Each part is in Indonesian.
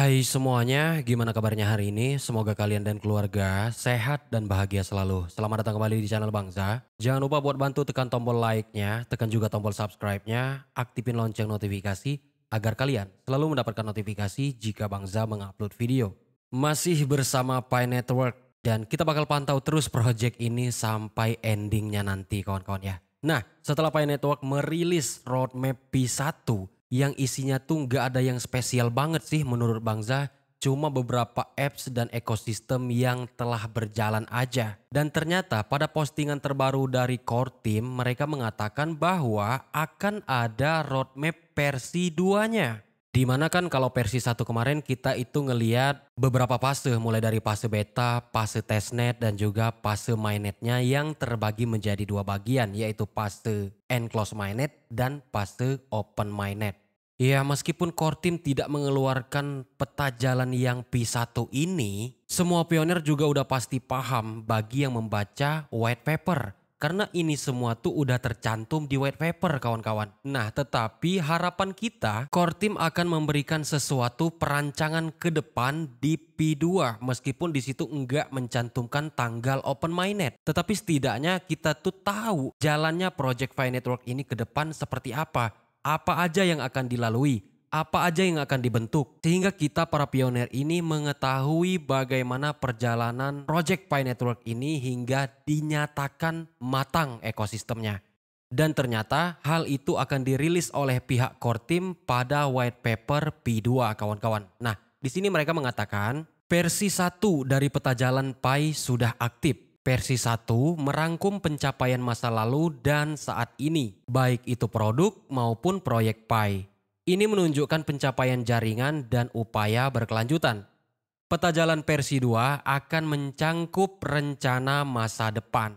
Hai semuanya, gimana kabarnya hari ini? Semoga kalian dan keluarga sehat dan bahagia selalu. Selamat datang kembali di channel Bangza. Jangan lupa buat bantu tekan tombol like-nya, tekan juga tombol subscribe-nya, aktifin lonceng notifikasi agar kalian selalu mendapatkan notifikasi jika Bangza mengupload video. Masih bersama Pi Network dan kita bakal pantau terus project ini sampai endingnya nanti kawan-kawan ya. Nah, setelah Pi Network merilis roadmap P1 yang isinya tuh nggak ada yang spesial banget sih menurut Bangza. Cuma beberapa apps dan ekosistem yang telah berjalan aja. Dan ternyata pada postingan terbaru dari core team mereka mengatakan bahwa akan ada roadmap versi 2-nya. Dimana kan kalau versi 1 kemarin kita itu ngeliat beberapa fase mulai dari fase beta, fase testnet dan juga fase mainnetnya yang terbagi menjadi dua bagian yaitu fase enclosed mainnet dan fase open mainnet. Ya meskipun core team tidak mengeluarkan peta jalan yang P1 ini, semua pionir juga udah pasti paham bagi yang membaca white paper. Karena ini semua tuh udah tercantum di white paper kawan-kawan. Nah tetapi harapan kita core team akan memberikan sesuatu perancangan ke depan di P2. Meskipun di situ enggak mencantumkan tanggal open mainnet. Tetapi setidaknya kita tuh tahu jalannya project Pi Network ini ke depan seperti apa. Apa aja yang akan dilalui, apa aja yang akan dibentuk. Sehingga kita para pionir ini mengetahui bagaimana perjalanan Project Pi Network ini hingga dinyatakan matang ekosistemnya. Dan ternyata hal itu akan dirilis oleh pihak core team pada white paper P2 kawan-kawan. Nah di sini mereka mengatakan versi 1 dari peta jalan Pi sudah aktif. Versi 1 merangkum pencapaian masa lalu dan saat ini, baik itu produk maupun proyek Pi. Ini menunjukkan pencapaian jaringan dan upaya berkelanjutan. Peta jalan versi 2 akan mencangkup rencana masa depan.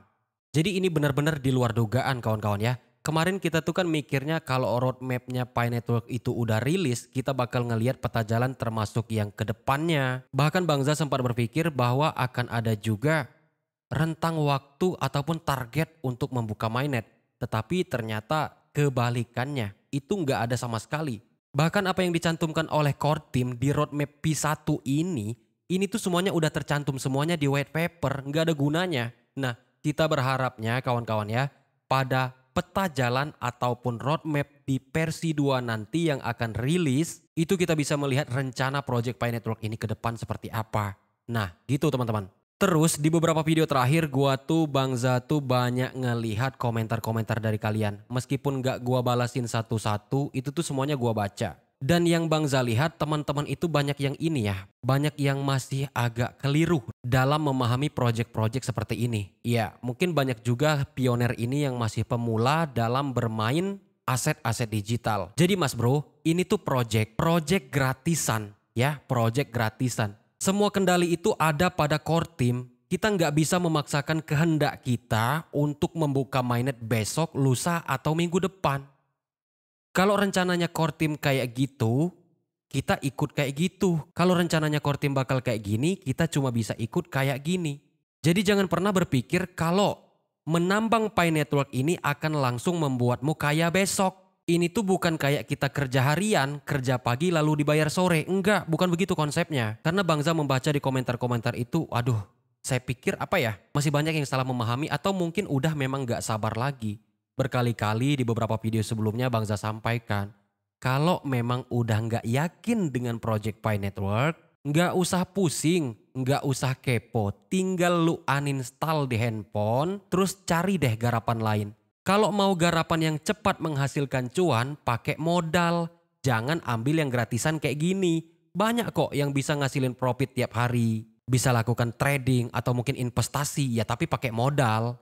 Jadi ini benar-benar di luar dugaan kawan-kawan ya. Kemarin kita tuh kan mikirnya kalau roadmapnya Pi Network itu udah rilis, kita bakal ngelihat peta jalan termasuk yang kedepannya. Bahkan Bangza sempat berpikir bahwa akan ada juga rentang waktu ataupun target untuk membuka mainnet. Tetapi ternyata kebalikannya, itu nggak ada sama sekali. Bahkan apa yang dicantumkan oleh core team di roadmap P1 ini tuh semuanya udah tercantum semuanya di white paper, nggak ada gunanya. Nah kita berharapnya kawan-kawan ya, pada peta jalan ataupun roadmap di versi 2 nanti yang akan rilis, itu kita bisa melihat rencana Project Pi Network ini ke depan seperti apa. Nah gitu teman-teman. Terus di beberapa video terakhir Bangza tuh banyak ngelihat komentar-komentar dari kalian. Meskipun gak gua balasin satu-satu, itu tuh semuanya gua baca. Dan yang Bangza lihat teman-teman itu banyak yang ini ya. Banyak yang masih agak keliru dalam memahami project-project seperti ini. Ya mungkin banyak juga pionir ini yang masih pemula dalam bermain aset-aset digital. Jadi mas bro, ini tuh project gratisan ya, project gratisan. Semua kendali itu ada pada core team. Kita nggak bisa memaksakan kehendak kita untuk membuka mainnet besok, lusa, atau minggu depan. Kalau rencananya core team kayak gitu, kita ikut kayak gitu. Kalau rencananya core team bakal kayak gini, kita cuma bisa ikut kayak gini. Jadi jangan pernah berpikir kalau menambang Pi Network ini akan langsung membuatmu kaya besok. Ini tuh bukan kayak kita kerja harian, kerja pagi lalu dibayar sore. Enggak, bukan begitu konsepnya. Karena Bangza membaca di komentar-komentar itu, aduh, saya pikir apa ya, masih banyak yang salah memahami atau mungkin udah memang gak sabar lagi. Berkali-kali di beberapa video sebelumnya Bangza sampaikan, kalau memang udah gak yakin dengan Project Pi Network, gak usah pusing, gak usah kepo. Tinggal lu uninstall di handphone, terus cari deh garapan lain. Kalau mau garapan yang cepat menghasilkan cuan, pakai modal. Jangan ambil yang gratisan kayak gini. Banyak kok yang bisa ngasilin profit tiap hari. Bisa lakukan trading atau mungkin investasi ya tapi pakai modal.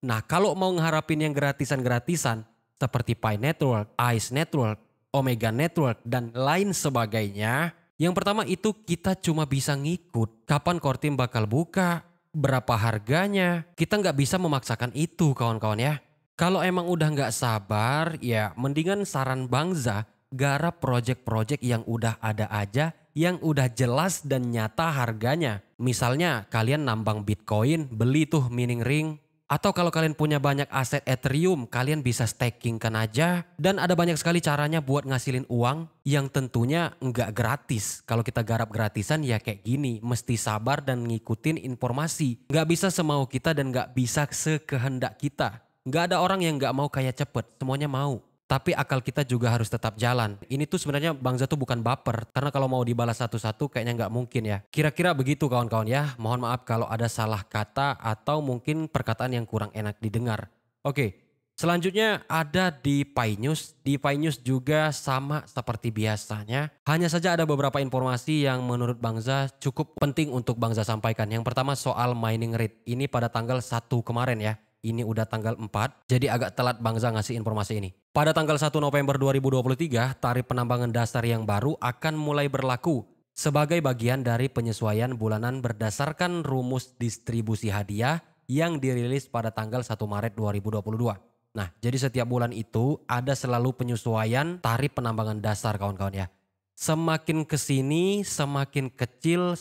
Nah kalau mau ngeharapin yang gratisan-gratisan seperti Pi Network, Ice Network, Omega Network dan lain sebagainya. Yang pertama itu kita cuma bisa ngikut. Kapan core team bakal buka, berapa harganya. Kita nggak bisa memaksakan itu kawan-kawan ya. Kalau emang udah nggak sabar, ya mendingan saran Bangza garap project-project yang udah ada aja, yang udah jelas dan nyata harganya. Misalnya kalian nambang Bitcoin, beli tuh mining ring. Atau kalau kalian punya banyak aset Ethereum, kalian bisa stakingkan aja. Dan ada banyak sekali caranya buat ngasilin uang yang tentunya nggak gratis. Kalau kita garap gratisan ya kayak gini, mesti sabar dan ngikutin informasi. Nggak bisa semau kita dan nggak bisa sekehendak kita. Nggak ada orang yang nggak mau kaya cepet, semuanya mau. Tapi akal kita juga harus tetap jalan. Ini tuh sebenarnya Bang Za tuh bukan baper. Karena kalau mau dibalas satu-satu kayaknya nggak mungkin ya. Kira-kira begitu kawan-kawan ya. Mohon maaf kalau ada salah kata atau mungkin perkataan yang kurang enak didengar. Oke, selanjutnya ada di Pi News. Di Pi News juga sama seperti biasanya. Hanya saja ada beberapa informasi yang menurut Bang Za cukup penting untuk Bang Za sampaikan. Yang pertama soal mining rate. Ini pada tanggal 1 kemarin ya. Ini udah tanggal 4, jadi agak telat Bang Za ngasih informasi ini. Pada tanggal 1 November 2023, tarif penambangan dasar yang baru akan mulai berlaku sebagai bagian dari penyesuaian bulanan berdasarkan rumus distribusi hadiah yang dirilis pada tanggal 1 Maret 2022. Nah, jadi setiap bulan itu ada selalu penyesuaian tarif penambangan dasar kawan-kawan ya. Semakin kesini, semakin kecil,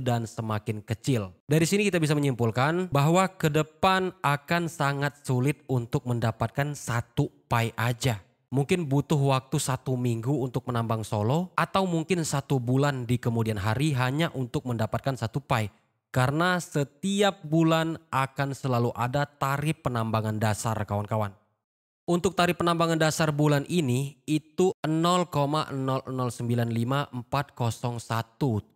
dan semakin kecil. Dari sini kita bisa menyimpulkan bahwa ke depan akan sangat sulit untuk mendapatkan satu Pi aja. Mungkin butuh waktu 1 minggu untuk menambang solo atau mungkin 1 bulan di kemudian hari hanya untuk mendapatkan satu Pi. Karena setiap bulan akan selalu ada tarif penambangan dasar kawan-kawan. Untuk tarif penambangan dasar bulan ini itu 0,0095401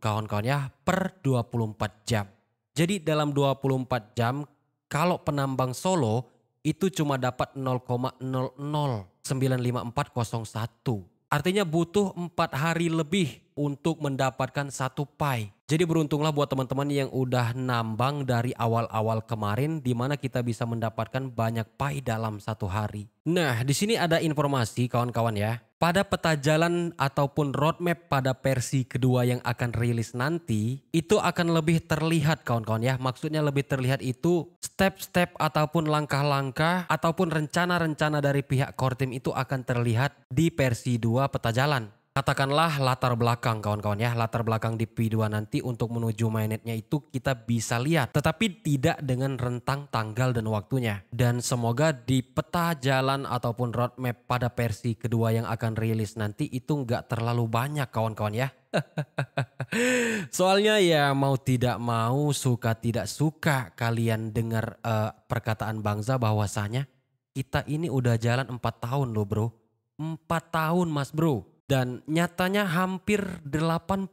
kawan-kawan ya per 24 jam. Jadi dalam 24 jam kalau penambang solo itu cuma dapat 0,00095401. Artinya butuh 4 hari lebih untuk mendapatkan satu Pi. Jadi beruntunglah buat teman-teman yang udah nambang dari awal-awal kemarin di mana kita bisa mendapatkan banyak Pi dalam satu hari. Nah, di sini ada informasi kawan-kawan ya. Pada peta jalan ataupun roadmap pada versi kedua yang akan rilis nanti, itu akan lebih terlihat kawan-kawan ya. Maksudnya lebih terlihat itu step-step ataupun langkah-langkah ataupun rencana-rencana dari pihak core team itu akan terlihat di versi 2 peta jalan. Katakanlah latar belakang kawan-kawan ya, latar belakang di P2 nanti untuk menuju mainnetnya itu kita bisa lihat. Tetapi tidak dengan rentang tanggal dan waktunya. Dan semoga di peta jalan ataupun roadmap pada versi kedua yang akan rilis nanti itu nggak terlalu banyak kawan-kawan ya. Soalnya ya mau tidak mau, suka tidak suka kalian dengar perkataan Bang Za bahwasanya kita ini udah jalan 4 tahun loh bro. 4 tahun mas bro. Dan nyatanya hampir 80%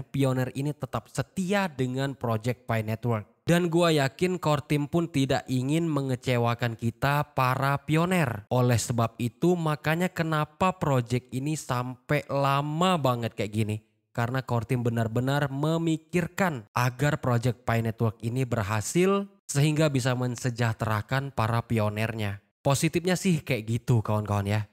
pioner ini tetap setia dengan Project Pi Network. Dan gua yakin core team pun tidak ingin mengecewakan kita para pioner. Oleh sebab itu makanya kenapa project ini sampai lama banget kayak gini. Karena core team benar-benar memikirkan agar Project Pi Network ini berhasil sehingga bisa mensejahterakan para pionernya. Positifnya sih kayak gitu kawan-kawan ya.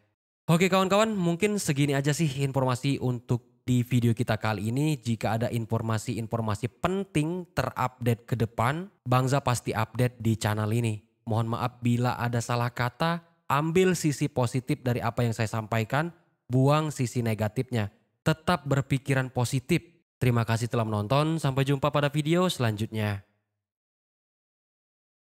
Oke kawan-kawan, mungkin segini aja sih informasi untuk di video kita kali ini. Jika ada informasi-informasi penting terupdate ke depan, Bang Za pasti update di channel ini. Mohon maaf bila ada salah kata, ambil sisi positif dari apa yang saya sampaikan, buang sisi negatifnya. Tetap berpikiran positif. Terima kasih telah menonton, sampai jumpa pada video selanjutnya.